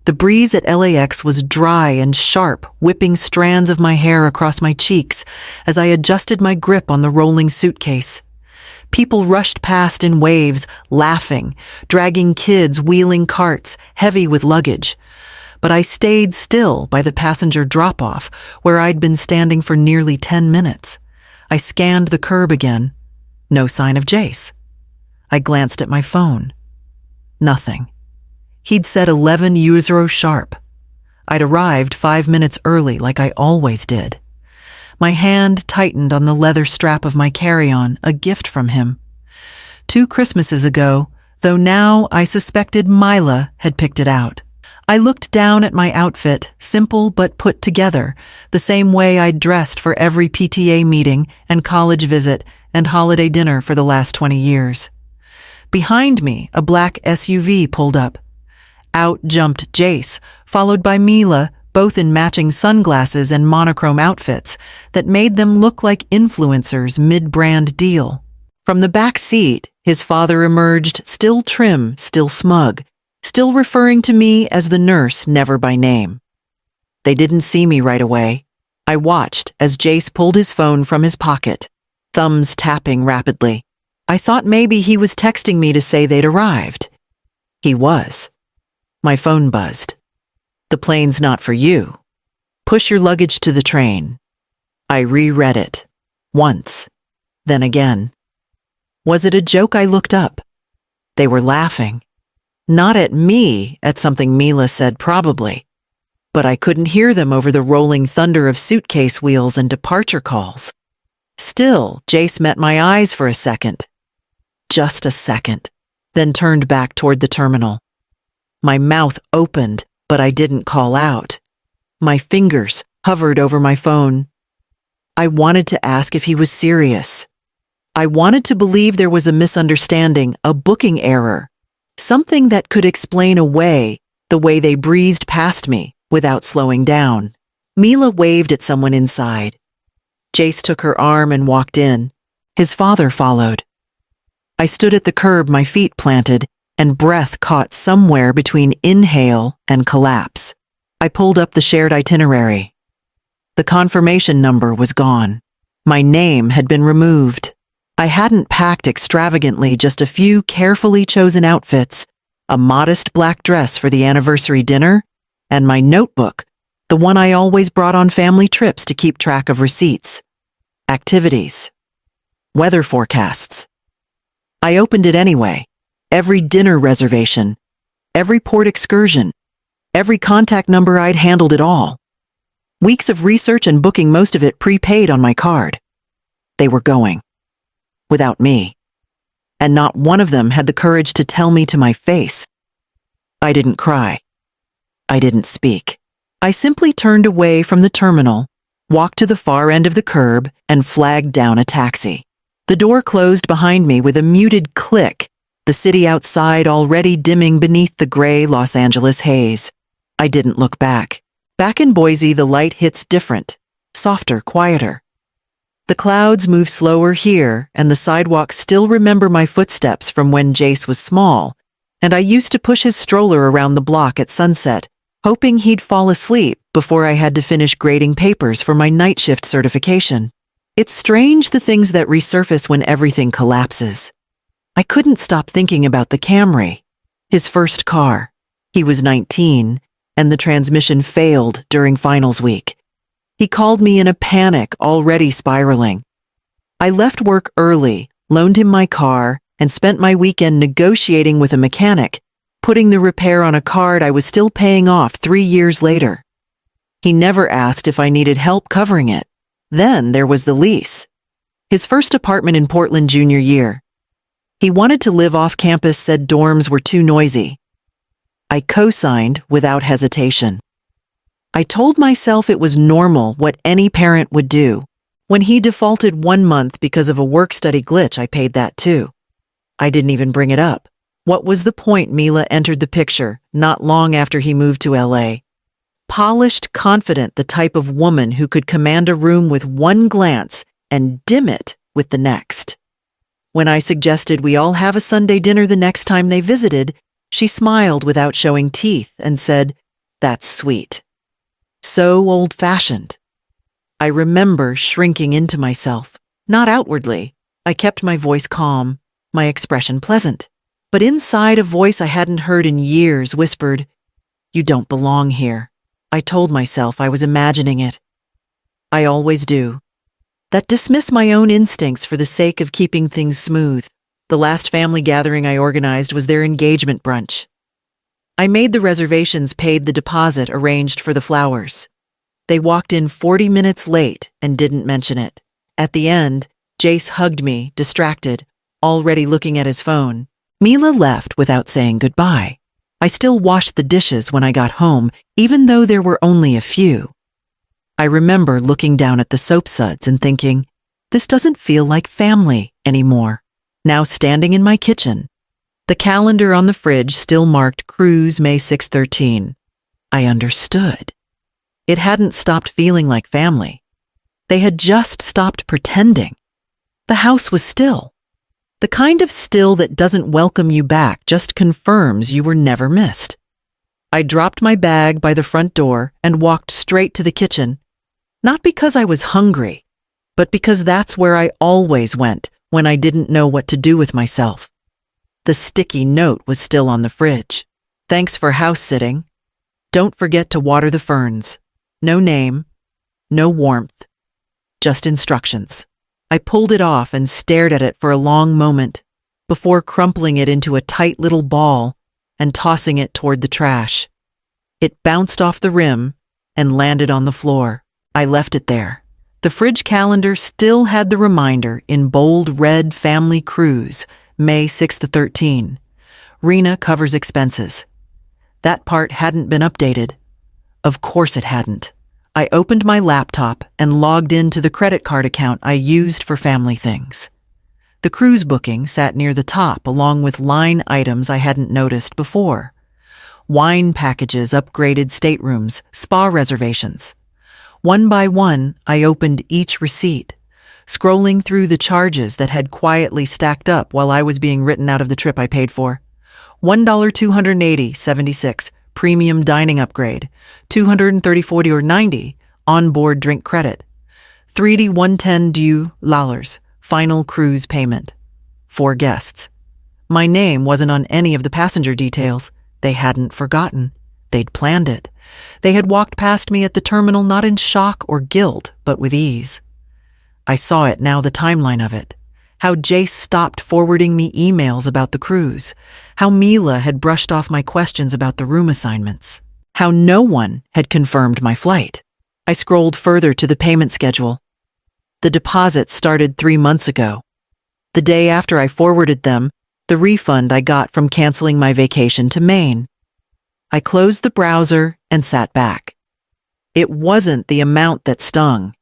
The breeze at LAX was dry and sharp, whipping strands of my hair across my cheeks as I adjusted my grip on the rolling suitcase. People rushed past in waves, laughing, dragging kids wheeling carts, heavy with luggage. But I stayed still by the passenger drop-off, where I'd been standing for nearly 10 minutes. I scanned the curb again. No sign of Jace. I glanced at my phone. Nothing. He'd said 11 euro sharp. I'd arrived 5 minutes early like I always did. My hand tightened on the leather strap of my carry-on, a gift from him. 2 Christmases ago, though now I suspected Mila had picked it out. I looked down at my outfit, simple but put together, the same way I'd dressed for every PTA meeting and college visit and holiday dinner for the last 20 years. Behind me, a black SUV pulled up. Out jumped Jace, followed by Mila, both in matching sunglasses and monochrome outfits that made them look like influencers mid-brand deal. From the back seat, his father emerged, still trim, still smug, still referring to me as the nurse, never by name. They didn't see me right away. I watched as Jace pulled his phone from his pocket, thumbs tapping rapidly. I thought maybe he was texting me to say they'd arrived. He was. My phone buzzed. "The plane's not for you. Push your luggage to the train." I reread it. Once. Then again. Was it a joke? I looked up. They were laughing. Not at me, at something Mila said probably. But I couldn't hear them over the rolling thunder of suitcase wheels and departure calls. Still, Jace met my eyes for a second. Just a second. Then turned back toward the terminal. My mouth opened, but I didn't call out. My fingers hovered over my phone. I wanted to ask if he was serious. I wanted to believe there was a misunderstanding, a booking error, something that could explain away the way they breezed past me without slowing down. Mila waved at someone inside. Jace took her arm and walked in. His father followed. I stood at the curb, my feet planted, and breath caught somewhere between inhale and collapse. I pulled up the shared itinerary. The confirmation number was gone. My name had been removed. I hadn't packed extravagantly, just a few carefully chosen outfits, a modest black dress for the anniversary dinner, and my notebook, the one I always brought on family trips to keep track of receipts, activities, weather forecasts. I opened it anyway. Every dinner reservation, every port excursion, every contact number. I'd handled it all. Weeks of research and booking, most of it prepaid on my card. They were going. Without me. And not one of them had the courage to tell me to my face. I didn't cry. I didn't speak. I simply turned away from the terminal, walked to the far end of the curb, and flagged down a taxi. The door closed behind me with a muted click, the city outside already dimming beneath the gray Los Angeles haze. I didn't look back. Back in Boise, the light hits different, softer, quieter. The clouds move slower here, and the sidewalks still remember my footsteps from when Jace was small, and I used to push his stroller around the block at sunset, hoping he'd fall asleep before I had to finish grading papers for my night shift certification. It's strange the things that resurface when everything collapses. I couldn't stop thinking about the Camry, his first car. He was 19, and the transmission failed during finals week. He called me in a panic, already spiraling. I left work early, loaned him my car, and spent my weekend negotiating with a mechanic, putting the repair on a card I was still paying off 3 years later. He never asked if I needed help covering it. Then there was the lease. His first apartment in Portland junior year. He wanted to live off campus, said dorms were too noisy. I co-signed without hesitation. I told myself it was normal, what any parent would do. When he defaulted 1 month because of a work-study glitch, I paid that too. I didn't even bring it up. What was the point? Mila entered the picture, not long after he moved to LA. Polished, confident, the type of woman who could command a room with one glance and dim it with the next. When I suggested we all have a Sunday dinner the next time they visited, she smiled without showing teeth and said, That's sweet. So old-fashioned. I remember shrinking into myself. Not outwardly. I kept my voice calm, my expression pleasant. But inside, a voice I hadn't heard in years whispered, "You don't belong here." I told myself I was imagining it. I always do. That dismiss my own instincts for the sake of keeping things smooth. The last family gathering I organized was their engagement brunch. I made the reservations, paid the deposit, arranged for the flowers. They walked in 40 minutes late and didn't mention it. At the end, Jace hugged me, distracted, already looking at his phone. Mila left without saying goodbye. I still washed the dishes when I got home, even though there were only a few. I remember looking down at the soap suds and thinking, this doesn't feel like family anymore. Now standing in my kitchen, the calendar on the fridge still marked cruise May 6-13. I understood. It hadn't stopped feeling like family. They had just stopped pretending. The house was still. The kind of still that doesn't welcome you back, just confirms you were never missed. I dropped my bag by the front door and walked straight to the kitchen. Not because I was hungry, but because that's where I always went when I didn't know what to do with myself. The sticky note was still on the fridge. Thanks for house sitting. Don't forget to water the ferns. No name, no warmth, just instructions. I pulled it off and stared at it for a long moment before crumpling it into a tight little ball and tossing it toward the trash. It bounced off the rim and landed on the floor. I left it there. The fridge calendar still had the reminder in bold red: family cruise, May 6-13. Rena covers expenses. That part hadn't been updated. Of course it hadn't. I opened my laptop and logged into the credit card account I used for family things. The cruise booking sat near the top along with line items I hadn't noticed before. Wine packages, upgraded staterooms, spa reservations. One by one, I opened each receipt, scrolling through the charges that had quietly stacked up while I was being written out of the trip I paid for. $1,280.76, premium dining upgrade. $230.40 onboard drink credit. $3D 110 due dollars, final cruise payment. 4 guests. My name wasn't on any of the passenger details. They hadn't forgotten. They'd planned it. They had walked past me at the terminal not in shock or guilt, but with ease. I saw it now, the timeline of it. How Jace stopped forwarding me emails about the cruise. How Mila had brushed off my questions about the room assignments. How no one had confirmed my flight. I scrolled further to the payment schedule. The deposit started 3 months ago. The day after I forwarded them, the refund I got from canceling my vacation to Maine. I closed the browser and sat back. It wasn't the amount that stung.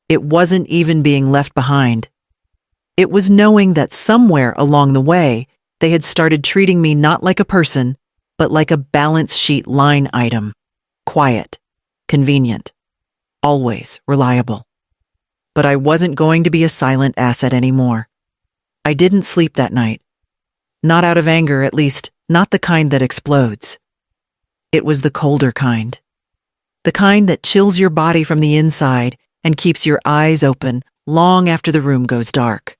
It wasn't even being left behind. It was knowing that somewhere along the way, they had started treating me not like a person, but like a balance sheet line item. Quiet, convenient, always reliable. But I wasn't going to be a silent asset anymore. I didn't sleep that night. Not out of anger, at least, not the kind that explodes. It was the colder kind. The kind that chills your body from the inside and keeps your eyes open long after the room goes dark.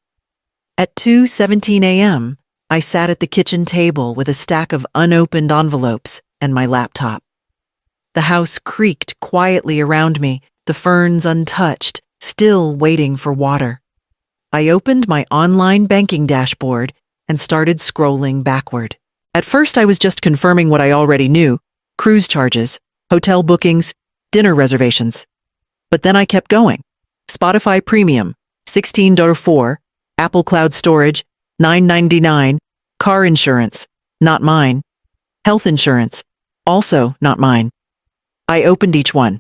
At 2:17 a.m., I sat at the kitchen table with a stack of unopened envelopes and my laptop. The house creaked quietly around me, the ferns untouched, still waiting for water. I opened my online banking dashboard and started scrolling backward. At first, I was just confirming what I already knew: cruise charges, hotel bookings, dinner reservations. But then I kept going. Spotify Premium, $16.04, Apple Cloud Storage, $9.99, car insurance, not mine, health insurance, also not mine. I opened each one.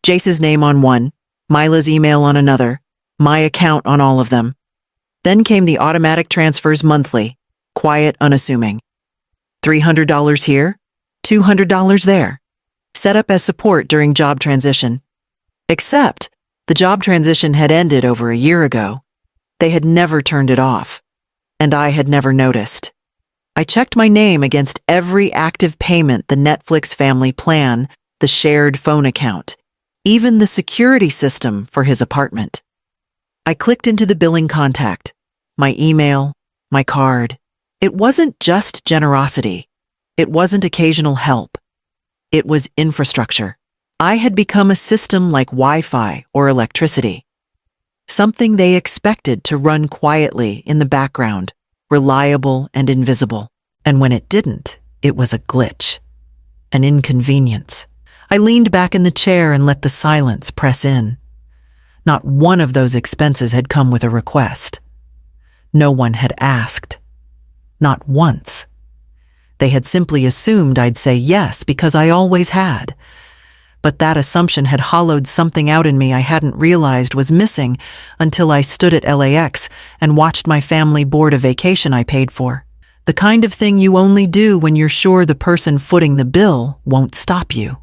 Jace's name on one, Mila's email on another, my account on all of them. Then came the automatic transfers monthly, quiet, unassuming. $300 here, $200 there. Set up as support during job transition. Except, the job transition had ended over a year ago. They had never turned it off, and I had never noticed. I checked my name against every active payment the Netflix family plan the shared phone account, even the security system for his apartment. I clicked into the billing contact, my email, my card. It wasn't just generosity. It wasn't occasional help. It was infrastructure. I had become a system like Wi-Fi or electricity. Something they expected to run quietly in the background, reliable and invisible. And when it didn't, it was a glitch, an inconvenience. I leaned back in the chair and let the silence press in. Not one of those expenses had come with a request. No one had asked. Not once. They had simply assumed I'd say yes because I always had. But that assumption had hollowed something out in me I hadn't realized was missing until I stood at LAX and watched my family board a vacation I paid for. The kind of thing you only do when you're sure the person footing the bill won't stop you.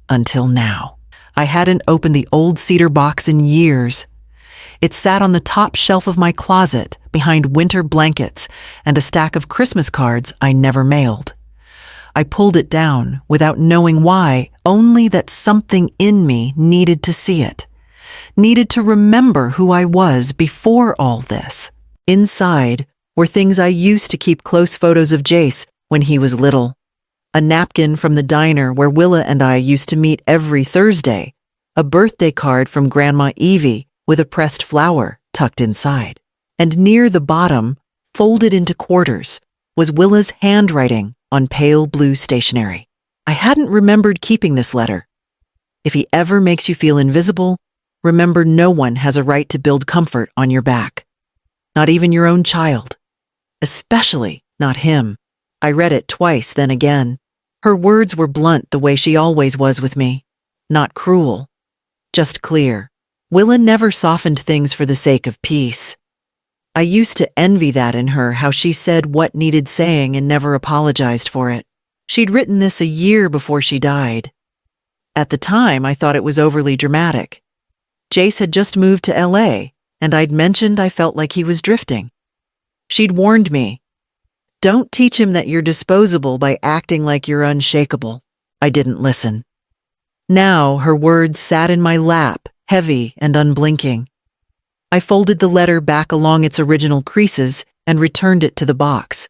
Until now. I hadn't opened the old cedar box in years. It sat on the top shelf of my closet behind winter blankets and a stack of Christmas cards I never mailed. I pulled it down without knowing why, only that something in me needed to see it, needed to remember who I was before all this. Inside were things I used to keep close photos of Jace when he was little. A napkin from the diner where Willa and I used to meet every Thursday, a birthday card from Grandma Evie with a pressed flower tucked inside. And near the bottom, folded into quarters, was Willa's handwriting on pale blue stationery. I hadn't remembered keeping this letter. If he ever makes you feel invisible, remember no one has a right to build comfort on your back. Not even your own child. Especially not him. I read it twice, then again. Her words were blunt the way she always was with me. Not cruel. Just clear. Willa never softened things for the sake of peace. I used to envy that in her, how she said what needed saying and never apologized for it. She'd written this a year before she died. At the time, I thought it was overly dramatic. Jace had just moved to LA, and I'd mentioned I felt like he was drifting. She'd warned me, "Don't teach him that you're disposable by acting like you're unshakable." I didn't listen. Now her words sat in my lap, heavy and unblinking. I folded the letter back along its original creases and returned it to the box.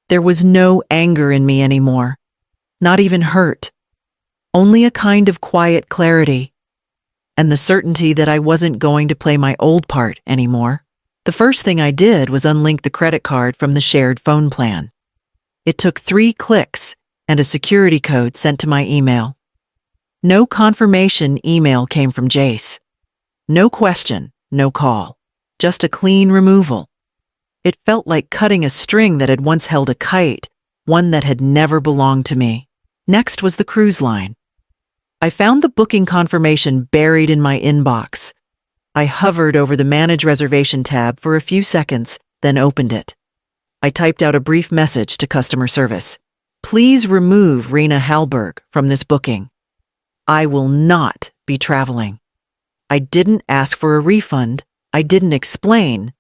There was no anger in me anymore, not even hurt, only a kind of quiet clarity, and the certainty that I wasn't going to play my old part anymore. The first thing I did was unlink the credit card from the shared phone plan. It took 3 clicks and a security code sent to my email. No confirmation email came from Jace. No question. No call, just a clean removal. It felt like cutting a string that had once held a kite, one that had never belonged to me. Next was the cruise line. I found the booking confirmation buried in my inbox. I hovered over the Manage Reservation tab for a few seconds, then opened it. I typed out a brief message to customer service. "Please remove Rena Hallberg from this booking. I will not be traveling." I didn't ask for a refund. I didn't explain.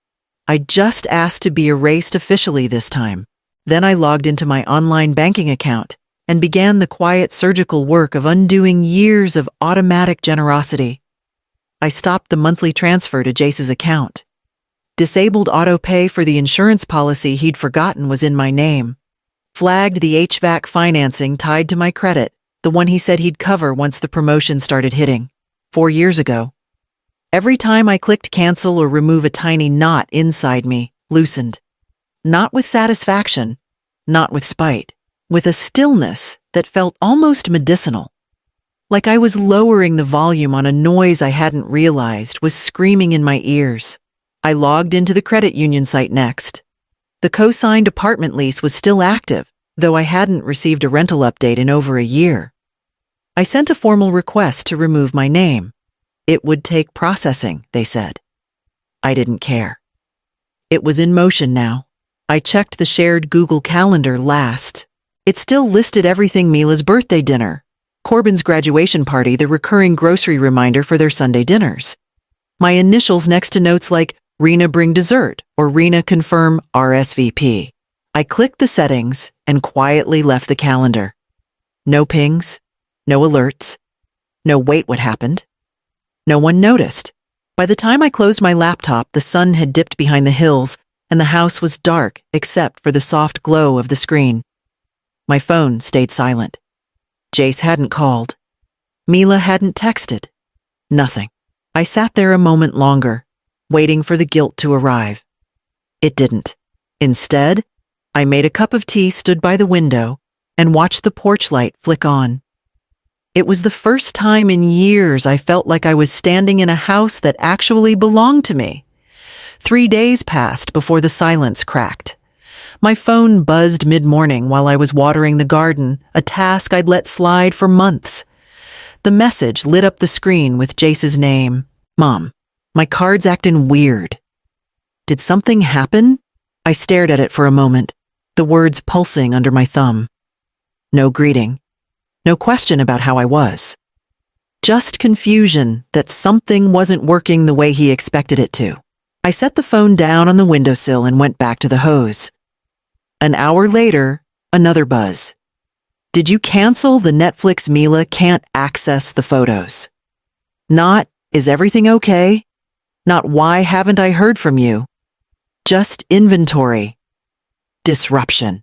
I just asked to be erased officially this time. Then I logged into my online banking account and began the quiet surgical work of undoing years of automatic generosity. I stopped the monthly transfer to Jace's account. Disabled auto pay for the insurance policy he'd forgotten was in my name. Flagged the HVAC financing tied to my credit, the one he said he'd cover once the promotion started hitting, 4 years ago. Every time I clicked cancel or remove, a tiny knot inside me loosened. Not with satisfaction, not with spite, with a stillness that felt almost medicinal. Like I was lowering the volume on a noise I hadn't realized was screaming in my ears. I logged into the credit union site next. The co-signed apartment lease was still active, though I hadn't received a rental update in over a year. I sent a formal request to remove my name. It would take processing, they said. I didn't care. It was in motion now. I checked the shared Google Calendar last. It still listed everything: Mila's birthday dinner, Corbin's graduation party, the recurring grocery reminder for their Sunday dinners. My initials next to notes like "Rena bring dessert" or "Rena confirm RSVP. I clicked the settings and quietly left the calendar. No pings, No alerts. No wait, what happened? No one noticed. By the time I closed my laptop, the sun had dipped behind the hills, and the house was dark except for the soft glow of the screen. My phone stayed silent. Jace hadn't called. Mila hadn't texted. Nothing. I sat there a moment longer, waiting for the guilt to arrive. It didn't. Instead, I made a cup of tea, stood by the window, and watched the porch light flick on. It was the first time in years I felt like I was standing in a house that actually belonged to me. 3 days passed before the silence cracked. My phone buzzed mid-morning while I was watering the garden, a task I'd let slide for months. The message lit up the screen with Jace's name. Mom, my card's actin' weird. Did something happen? I stared at it for a moment, the words pulsing under my thumb. No greeting. No question about how I was. Just confusion that something wasn't working the way he expected it to. I set the phone down on the windowsill and went back to the hose. An hour later, another buzz. Did you cancel the Netflix? Mila can't access the photos. Not, is everything okay? Not, why haven't I heard from you? Just inventory. Disruption.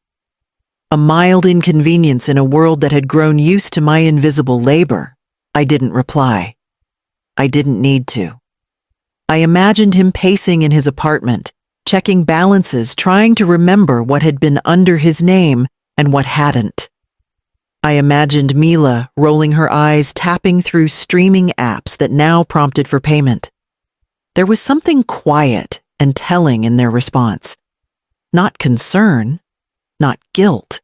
A mild inconvenience in a world that had grown used to my invisible labor. I didn't reply. I didn't need to. I imagined him pacing in his apartment, checking balances, trying to remember what had been under his name and what hadn't. I imagined Mila rolling her eyes, tapping through streaming apps that now prompted for payment. There was something quiet and telling in their response. Not concern, not guilt,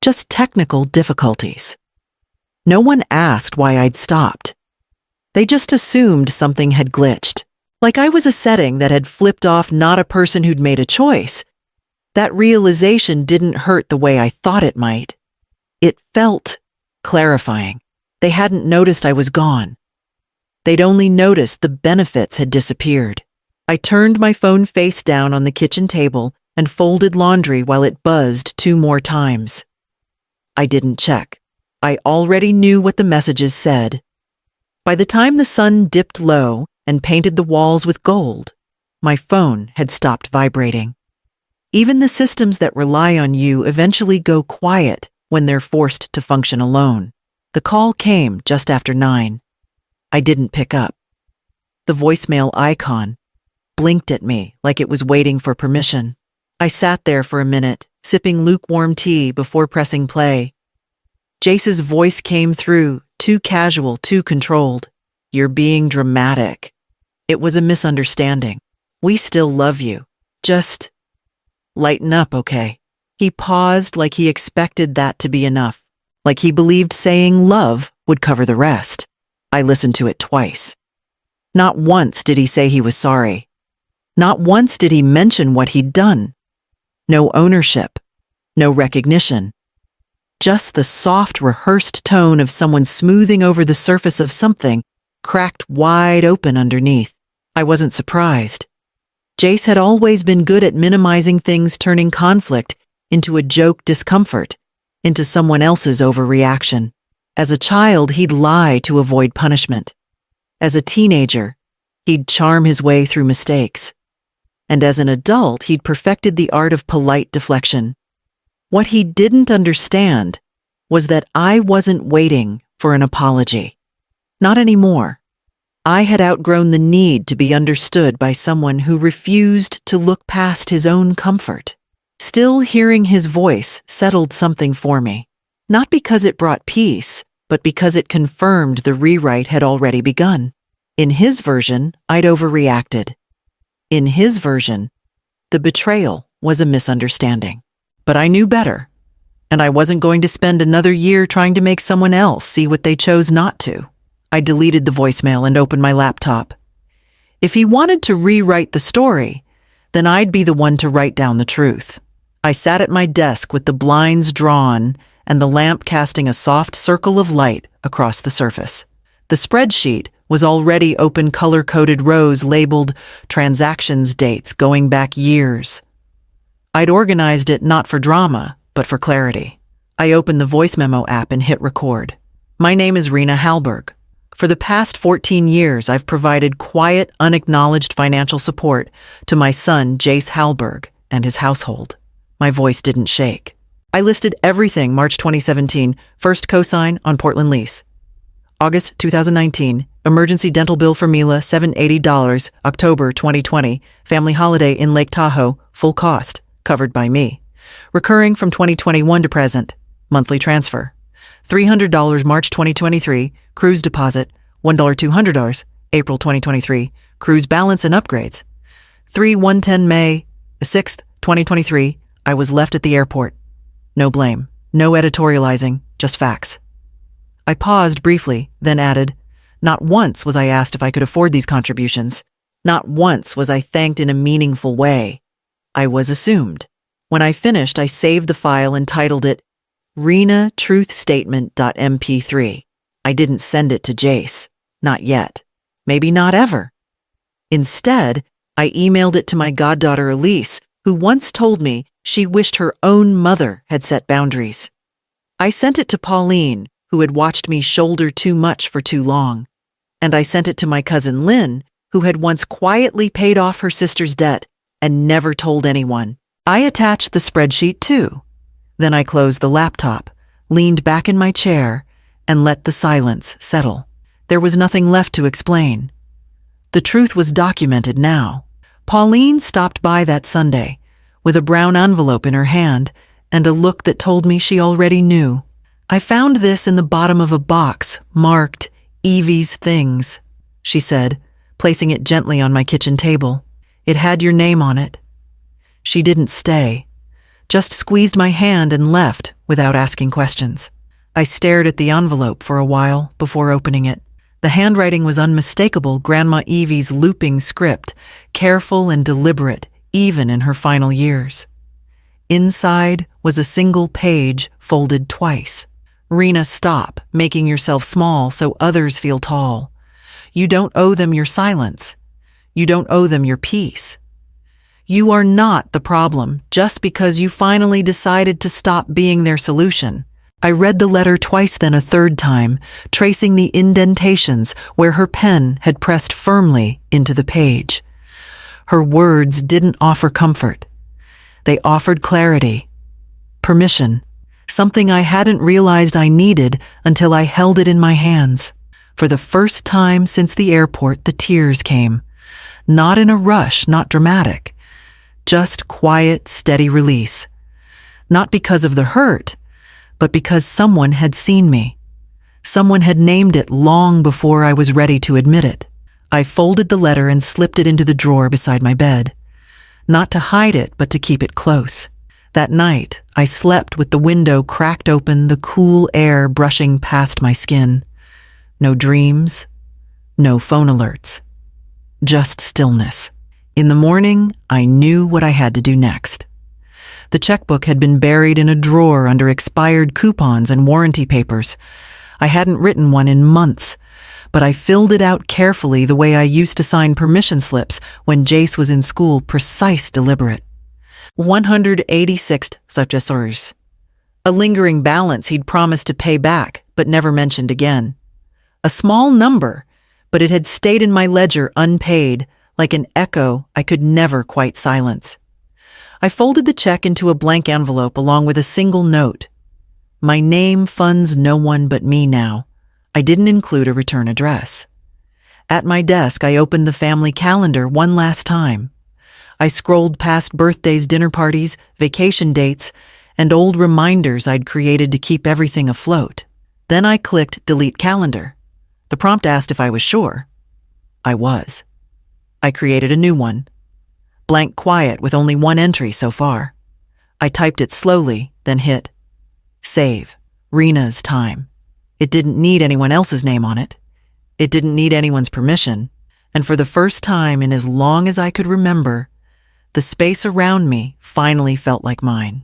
just technical difficulties. No one asked why I'd stopped. They just assumed something had glitched, like I was a setting that had flipped off, not a person who'd made a choice. That realization didn't hurt the way I thought it might. It felt clarifying. They hadn't noticed I was gone. They'd only noticed the benefits had disappeared. I turned my phone face down on the kitchen table and folded laundry while it buzzed 2 more times. I didn't check. I already knew what the messages said. By the time the sun dipped low and painted the walls with gold, my phone had stopped vibrating. Even the systems that rely on you eventually go quiet when they're forced to function alone. The call came just after 9. I didn't pick up. The voicemail icon blinked at me like it was waiting for permission. I sat there for a minute, sipping lukewarm tea before pressing play. Jace's voice came through, too casual, too controlled. You're being dramatic. It was a misunderstanding. We still love you. Just lighten up, okay? He paused like he expected that to be enough, like he believed saying love would cover the rest. I listened to it twice. Not once did he say he was sorry. Not once did he mention what he'd done. No ownership, no recognition. Just the soft, rehearsed tone of someone smoothing over the surface of something cracked wide open underneath. I wasn't surprised. Jace had always been good at minimizing things, turning conflict into a joke, discomfort into someone else's overreaction. As a child, he'd lie to avoid punishment. As a teenager, he'd charm his way through mistakes. And as an adult, he'd perfected the art of polite deflection. What he didn't understand was that I wasn't waiting for an apology. Not anymore. I had outgrown the need to be understood by someone who refused to look past his own comfort. Still, hearing his voice settled something for me. Not because it brought peace, but because it confirmed the rewrite had already begun. In his version, I'd overreacted. In his version, the betrayal was a misunderstanding. But I knew better, and I wasn't going to spend another year trying to make someone else see what they chose not to. I deleted the voicemail and opened my laptop. If he wanted to rewrite the story, then I'd be the one to write down the truth. I sat at my desk with the blinds drawn and the lamp casting a soft circle of light across the surface. The spreadsheet was already open, color-coded rows labeled transactions dates going back years. I'd organized it not for drama, but for clarity. I opened the voice memo app and hit record. My name is Rena Hallberg. For the past 14 years, I've provided quiet, unacknowledged financial support to my son, Jace Hallberg, and his household. My voice didn't shake. I listed everything March 2017, first cosign on Portland lease. August 2019, emergency dental bill for Mila, $780, October 2020, family holiday in Lake Tahoe, full cost, covered by me. Recurring from 2021 to present, monthly transfer. $300 March 2023, cruise deposit, $1,200, April 2023, cruise balance and upgrades. 3/110 May 6th, 2023, I was left at the airport. No blame, no editorializing, just facts. I paused briefly, then added, not once was I asked if I could afford these contributions. Not once was I thanked in a meaningful way. I was assumed. When I finished, I saved the file and titled it Rena Truth Statement.mp3. I didn't send it to Jace. Not yet. Maybe not ever. Instead, I emailed it to my goddaughter Elise, who once told me she wished her own mother had set boundaries. I sent it to Pauline, who had watched me shoulder too much for too long. And I sent it to my cousin Lynn, who had once quietly paid off her sister's debt and never told anyone. I attached the spreadsheet too. Then I closed the laptop, leaned back in my chair, and let the silence settle. There was nothing left to explain. The truth was documented now. Pauline stopped by that Sunday, with a brown envelope in her hand and a look that told me she already knew. I found this in the bottom of a box marked Evie's Things, she said, placing it gently on my kitchen table. It had your name on it. She didn't stay, just squeezed my hand and left without asking questions. I stared at the envelope for a while before opening it. The handwriting was unmistakable, Grandma Evie's looping script, careful and deliberate, even in her final years. Inside was a single page folded twice. Rena, stop making yourself small so others feel tall. You don't owe them your silence. You don't owe them your peace. You are not the problem just because you finally decided to stop being their solution. I read the letter twice, then a third time, tracing the indentations where her pen had pressed firmly into the page. Her words didn't offer comfort. They offered clarity, permission, something I hadn't realized I needed until I held it in my hands. For the first time since the airport, the tears came. Not in a rush, not dramatic. Just quiet, steady release. Not because of the hurt, but because someone had seen me. Someone had named it long before I was ready to admit it. I folded the letter and slipped it into the drawer beside my bed. Not to hide it, but to keep it close. That night, I slept with the window cracked open, the cool air brushing past my skin. No dreams, no phone alerts. Just stillness. In the morning, I knew what I had to do next. The checkbook had been buried in a drawer under expired coupons and warranty papers. I hadn't written one in months, but I filled it out carefully the way I used to sign permission slips when Jace was in school, precise, deliberate. 186 successors. A lingering balance he'd promised to pay back, but never mentioned again. A small number, but it had stayed in my ledger unpaid, like an echo I could never quite silence. I folded the check into a blank envelope along with a single note. My name funds no one but me now. I didn't include a return address. At my desk, I opened the family calendar one last time. I scrolled past birthdays, dinner parties, vacation dates, and old reminders I'd created to keep everything afloat. Then I clicked Delete Calendar. The prompt asked if I was sure. I was. I created a new one. Blank quiet with only one entry so far. I typed it slowly, then hit Save. Rena's time. It didn't need anyone else's name on it. It didn't need anyone's permission. And for the first time in as long as I could remember, the space around me finally felt like mine.